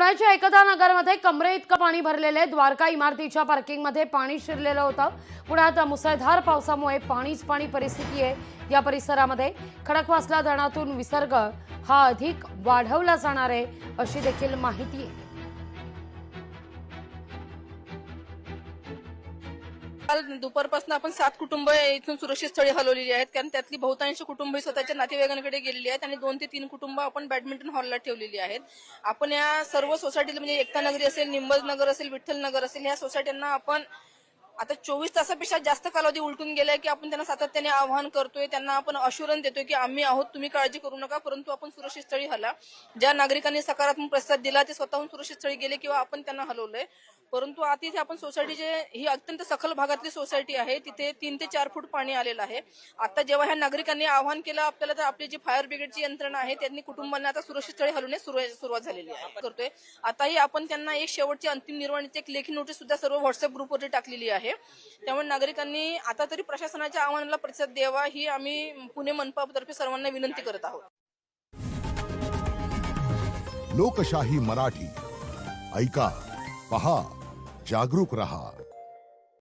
पुण्याच्या एकता नगरमध्ये कमरे इतकं पाणी भरलेले द्वारका इमारतीच्या पार्किंगमध्ये पाणी शिरलेलं होतं। पुण्यात मुसळधार पावसामुळे पाणीच पाणी परिस्थिती आहे। या परिसरामध्ये खडकवासला धरणातून विसर्ग हा अधिक वाढवला जाणार आहे अशी देखील माहिती आहे। काल दुपारपासून आपण 7 कुटुंब इथून सुरक्षित स्थळी हलवलेली आहेत, कारण त्यातली बहुतांश कुटुंब स्वतःच्या नातेवाईकांकडे गेलेली आहेत आणि 2 ते 3 कुटुंब आपण बॅडमिंटन हॉलला ठेवलेली आहेत। आपण या सर्व सोसायटीला म्हणजे एकता नगरी असेल, निंबज नगर असेल, विठ्ठल नगर असेल, या सोसायट्यांना आपण आता 24 तासापेक्षा जास्त कालावधी उलटून गेलाय की आपण त्यांना सातत्याने आवाहन करतोय, त्यांना आपण अश्युरन्स देतोय की आम्ही आहोत, तुम्ही काळजी करू नका, परंतु आपण सुरक्षित स्थळी हला। ज्या नागरिकांनी सकारात्मक प्रतिसाद दिला ते स्वतःहून सुरक्षित स्थळी गेले किंवा आपण त्यांना हलवलंय। परंतु आता इथे आपण सोसायटीचे ही अत्यंत सखल भागातली सोसायटी आहे, तिथे 3 ते 4 फूट पाणी आलेलं आहे। आता जेव्हा ह्या नागरिकांनी आवाहन केलं आपल्याला, तर आपली जी फायर ब्रिगेडची यंत्रणा आहे त्यांनी कुटुंबांना आता सुरक्षित स्थळी हलवण्यास सुरुवात झालेली आहे करतोय। आताही आपण त्यांना एक शेवटची अंतिम निर्वाणीची एक लेखी नोटीस सुद्धा सर्व व्हॉट्सअप ग्रुपवरती टाकलेली आहे। त्यामुळे नागरिकांनी आता तरी प्रशासनाच्या आवाहनाला प्रतिसाद द्यावा ही आम्ही पुणे मनपातर्फे सर्वांना विनंती करत आहोत। लोकशाही मराठी ऐका, पहा, जागरूक रहा।